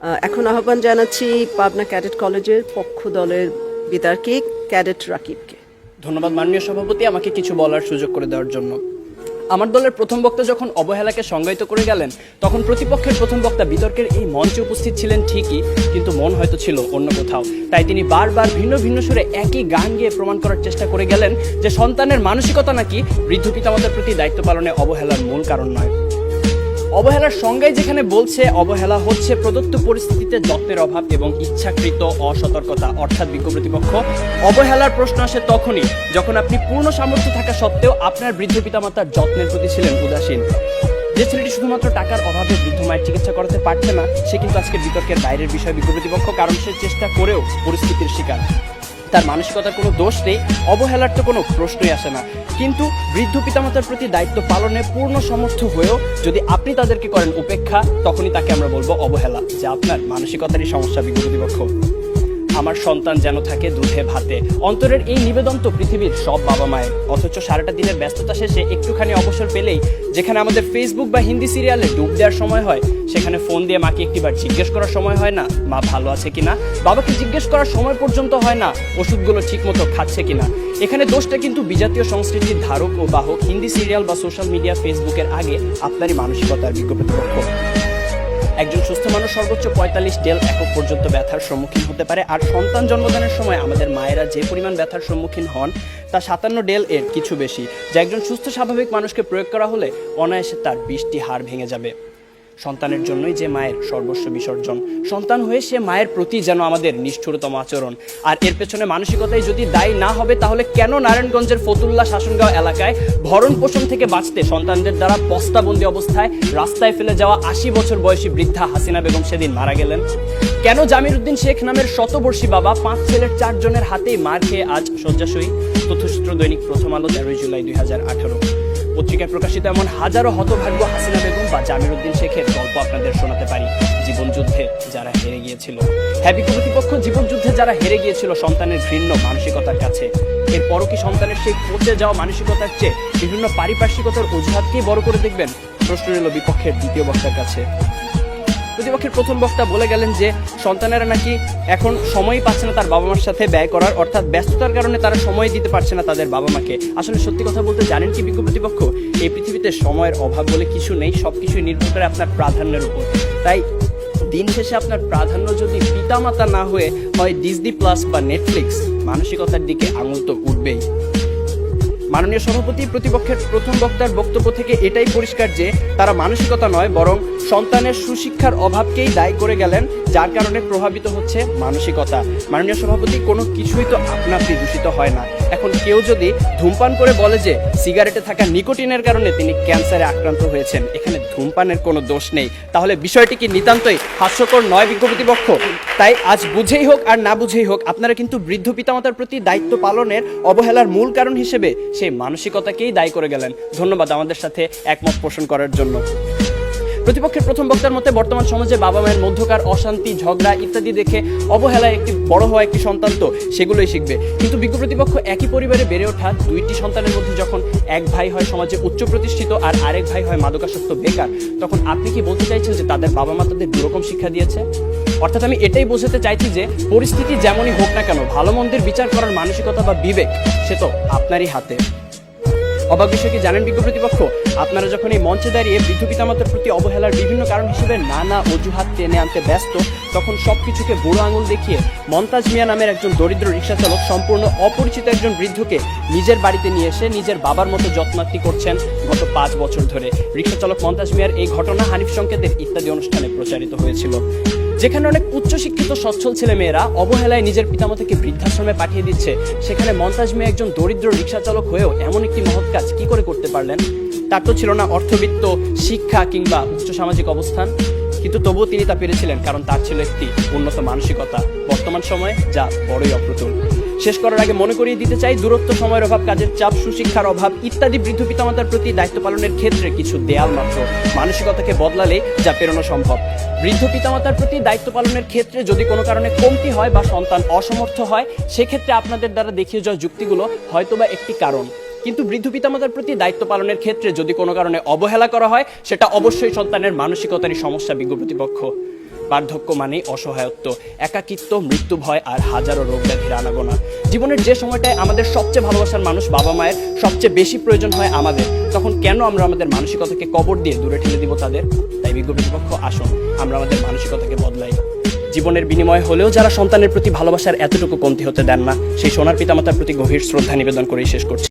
এখন আহ্বান জানাচ্ছি পাবনা ক্যাডেট কলেজের পক্ষ দলের বিতর্কে ক্যাডেট রাকিবকে। ধন্যবাদ মাননীয় সভাপতি, আমাকে কিছু বলার সুযোগ করে দেওয়ার জন্য। আমার দলের প্রথম বক্তা যখন অবহেলাকে সংজ্ঞায়িত করে গেলেন, তখন প্রতিপক্ষের প্রথম বক্তা বিতর্কের এই মঞ্চে উপস্থিত ছিলেন ঠিকই, কিন্তু মন হয়তো ছিল অন্য কোথাও। তাই তিনি বারবার ভিন্ন ভিন্ন সুরে একই গান গিয়ে প্রমাণ করার চেষ্টা করে গেলেন যে সন্তানের মানসিকতা নাকি বৃদ্ধ পিতামাতার প্রতি দায়িত্ব পালনে অবহেলার মূল কারণ নয়। অবহেলার সংজ্ঞায় যেখানে বলছে অবহেলা হচ্ছে প্রদত্ত পরিস্থিতিতে যত্নের অভাব এবং ইচ্ছাকৃত অসতর্কতা, অর্থাৎ বিজ্ঞ প্রতিপক্ষ, অবহেলার প্রশ্ন আসে তখনই যখন আপনি পূর্ণ সামর্থ্য থাকা সত্ত্বেও আপনার বৃদ্ধ পিতামাতার যত্নের প্রতি ছিলেন উদাসীন। যে ছেলেটি শুধুমাত্র টাকার অভাবে বৃদ্ধ মায়ের চিকিৎসা করাতে পারছে না, সে কিন্তু আজকে বিতর্কের বাইরের বিষয় বিজ্ঞ প্রতিপক্ষ, কারণ সে চেষ্টা করেও পরিস্থিতির শিকার। তার মানসিকতার কোনো দোষ নেই, অবহেলার তো কোনো প্রশ্নই আসে না। কিন্তু বৃদ্ধ পিতামাতার প্রতি দায়িত্ব পালনে পূর্ণ সমর্থ হয়েও যদি আপনি তাদেরকে করেন উপেক্ষা, তখনই তাকে আমরা বলবো অবহেলা, যে আপনার মানসিকতারই সমস্যা বিজ্ঞ প্রতিপক্ষ। আমার সন্তান যেন থাকে দুধে ভাতে, অন্তরের এই নিবেদন তো পৃথিবীর সব বাবা মায়ের। অথচ সারাটা দিনের ব্যস্ততা শেষে একটুখানি অবসর পেলেই যেখানে আমাদের ফেসবুক বা হিন্দি সিরিয়ালে ডুব দেওয়ার সময় হয়, সেখানে ফোন দিয়ে মাকে একটিবার জিজ্ঞেস করার সময় হয় না মা ভালো আছে কিনা, বাবাকে জিজ্ঞেস করার সময় পর্যন্ত হয় না ওষুধগুলো ঠিক মতো খাচ্ছে কিনা। এখানে দোষটা কিন্তু বিজাতীয় সংস্কৃতির ধারক ও বাহক হিন্দি সিরিয়াল বা সোশ্যাল মিডিয়া, ফেসবুকের আগে আপনারই মানসিকতার বিজ্ঞ প্রতিপক্ষ। একজন সুস্থ মানুষ সর্বোচ্চ 45 ডেল একক পর্যন্ত ব্যথার সম্মুখীন হতে পারে, আর সন্তান জন্মদানের সময় আমাদের মায়েরা যে পরিমাণ ব্যথার সম্মুখীন হন তা 57 ডেল এর কিছু বেশি, যা একজন সুস্থ স্বাভাবিক মানুষকে প্রয়োগ করা হলে অনায়াসে তার 20টি হাড় ভেঙে যাবে। সন্তানের জন্যই যে মায়ের সর্বস্ব বিসর্জন, সন্তান হয়ে সে মায়ের প্রতি যেন আমাদের নিষ্ঠুরতম আচরণ। আর এর পেছনে মানসিকতাই যদি দায়ী না হবে, তাহলে কেন নারায়ণগঞ্জের ফতুল্লা শাসনগাঁও এলাকায় ভরণ পোষণ থেকে বাঁচতে সন্তানদের দ্বারা বস্তাবন্দি অবস্থায় রাস্তায় ফেলে যাওয়া 80 বছর বয়সী বৃদ্ধা হাসিনা বেগম সেদিন মারা গেলেন? কেন জামির উদ্দিন শেখ নামের শতবর্ষী বাবা 5 ছেলের 4 জনের হাতেই মার খেয়ে আজ শয্যাশয়ী? তথ্যসূত্র দৈনিক প্রথম আলো, 13 জুলাই 2018। পত্রিকায় প্রকাশিত এমন হাজারো হতভাগ্য হাসিনা বেগম বা জামির উদ্দিন শেখের গল্প আপনাদের শোনাতে পারি। জীবনযুদ্ধে যারা হেরে গিয়েছিল, হ্যাঁ বিজ্ঞ প্রতিপক্ষ, জীবনযুদ্ধে যারা হেরে গিয়েছিল সন্তানের ঘৃণ্য মানসিকতার কাছে। এরপরও কি সন্তানের সেই পচে যাওয়া মানসিকতার চেয়ে বিভিন্ন পারিপার্শ্বিকতার অজুহাতকেই বড় করে দেখবেন? প্রশ্ন রইল বিপক্ষের দ্বিতীয় বক্তার কাছে। প্রতিপক্ষের প্রথম বক্তা বলে গেলেন যে সন্তানেরা নাকি এখন সময়ই পাচ্ছে না তার বাবা মার সাথে ব্যয় করার, অর্থাৎ ব্যস্ততার কারণে তারা সময় দিতে পারছে না তাদের বাবা মাকে। আসলে সত্যি কথা বলতে জানেন কি বিজ্ঞ প্রতিপক্ষ, এই পৃথিবীতে সময়ের অভাব বলে কিছু নেই, সবকিছুই নির্ভর করে আপনার প্রাধান্যের উপর। তাই দিন শেষে আপনার প্রাধান্য যদি পিতামাতা না হয়ে হয় ডিজনি প্লাস বা নেটফ্লিক্স, মানসিকতার দিকে আঙুল তো উঠবেই। মাননীয় সভাপতি, প্রতিপক্ষের প্রথম বক্তার বক্তব্য থেকে এটাই পরিষ্কার যে তারা মানসিকতা নয়, বরং সন্তানের সুশিক্ষার অভাবকেই দায়ী করে গেলেন, যার কারণে প্রভাবিত হচ্ছে মানসিকতা। মাননীয় সভাপতি, কোনো কিছুই তো আপনাপনি দূষিত হয় না। এখন কেউ যদি ধূমপান করে বলে যে সিগারেটে থাকা নিকোটিনের কারণে তিনি ক্যান্সারে আক্রান্ত হয়েছেন, এখানে ধূমপানের কোনো দোষ নেই, তাহলে বিষয়টি কি নিতান্তই হাস্যকর নয় বিজ্ঞ প্রতিপক্ষ? তাই আজ বুঝেই হোক আর না বুঝেই হোক, আপনারা কিন্তু বৃদ্ধ পিতামাতার প্রতি দায়িত্ব পালনের অবহেলার মূল কারণ হিসেবে সেই মানসিকতাকেই দায়ী করে গেলেন। ধন্যবাদ আমাদের সাথে একমত পোষণ করার জন্য। প্রতিপক্ষের প্রথম বক্তার মতে বর্তমান সমাজে বাবা মায়ের মধ্যকার অশান্তি, ঝগড়া ইত্যাদি দেখে অবহেলায় একটি বড় হওয়া একটি সন্তান তো সেগুলোই শিখবে। কিন্তু বিজ্ঞ প্রতিপক্ষ, একই পরিবারে বেড়ে ওঠা 2টি সন্তানের মধ্যে যখন এক ভাই হয় সমাজে উচ্চ প্রতিষ্ঠিত আর আরেক ভাই হয় মাদকাসক্ত বেকার, তখন আপনি কি বলতে চাইছেন যে তাদের বাবা মা তাদের দুরকম শিক্ষা দিয়েছে? অর্থাৎ আমি এটাই বোঝাতে চাইছি যে পরিস্থিতি যেমনই হোক না কেন, ভালো মন্দের বিচার করার মানসিকতা বা বিবেক সে তো আপনারই হাতে। অবাক বিষয় কি জানেন বিজ্ঞ প্রতিপক্ষ, আপনারা যখন এই মঞ্চে দাঁড়িয়ে বৃদ্ধ পিতামাতার প্রতি অবহেলার বিভিন্ন কারণ হিসেবে নানা অজুহাত টেনে আনতে ব্যস্ত, তখন সবকিছুকে বুড়ো আঙুল দেখিয়ে মন্তাজ মিয়া নামের একজন দরিদ্র রিক্সা চালক সম্পূর্ণ অপরিচিত একজন বৃদ্ধকে নিজের বাড়িতে নিয়ে এসে নিজের বাবার মতো যত্নার্থী করছেন গত 5 বছর ধরে। রিক্সা চালক মন্তাজ মিয়ার এই ঘটনা হানিফ সংকেতের ইত্যাদি অনুষ্ঠানে প্রচারিত হয়েছিল, যেখানে অনেক উচ্চশিক্ষিত সচ্ছল ছেলে মেয়েরা অবহেলায় নিজের পিতামাতাকে বৃদ্ধাশ্রমে পাঠিয়ে দিচ্ছে, সেখানে মন্তাজ মিয়া একজন দরিদ্র রিক্সা চালক হয়েও এমন একটি মহৎ কাজ কি করে করতে পারলেন? তার তো ছিল না অর্থবিত্ত, শিক্ষা কিংবা উচ্চ সামাজিক অবস্থান, কিন্তু তবুও তিনি তা পেরেছিলেন কারণ তার ছিল একটি উন্নত মানসিকতা, বর্তমান সময়ে যা বড়ই অপ্রতুল। শেষ করার আগে মনে করিয়ে দিতে চাই, দূরত্ব, সময়ের অভাব, কাজের চাপ, সুশিক্ষার অভাব ইত্যাদি বৃদ্ধ পিতামাতার প্রতি দায়িত্ব পালনের ক্ষেত্রে কিছু দেয়াল মাত্র, মানসিকতাকে বদলালে যা পেরোনো সম্ভব। বৃদ্ধ পিতামাতার প্রতি দায়িত্ব পালনের ক্ষেত্রে যদি কোনো কারণে কমতি হয় বা সন্তান অসমর্থ হয়, সেক্ষেত্রে আপনাদের দ্বারা দেখিয়ে যাওয়া যুক্তিগুলো হয়তোবা একটি কারণ, কিন্তু বৃদ্ধ পিতামাতার প্রতি দায়িত্ব পালনের ক্ষেত্রে যদি কোনো কারণে অবহেলা করা হয়, সেটা অবশ্যই সন্তানের মানসিকতারই সমস্যা বিজ্ঞ প্রতিপক্ষ। বার্ধক্য মানেই অসহায়ত্ব, একাকিত্ব, মৃত্যু ভয় আর হাজারো রোগ ব্যাধির আনাগোনা। জীবনের যে সময়টায় আমাদের সবচেয়ে ভালোবাসার মানুষ বাবা মায়ের সবচেয়ে বেশি প্রয়োজন হয় আমাদের, তখন কেন আমরা আমাদের মানসিকতাকে কবর দিয়ে দূরে ঠেলে দিব তাদের? তাই বিজ্ঞ প্রতিপক্ষ, আসুন আমরা আমাদের মানসিকতাকে বদলাই। জীবনের বিনিময় হলেও যারা সন্তানের প্রতি ভালোবাসার এতটুকু কমতি হতে দেন না, সেই সোনার পিতামাতার প্রতি গভীর শ্রদ্ধা নিবেদন করেই শেষ করছি।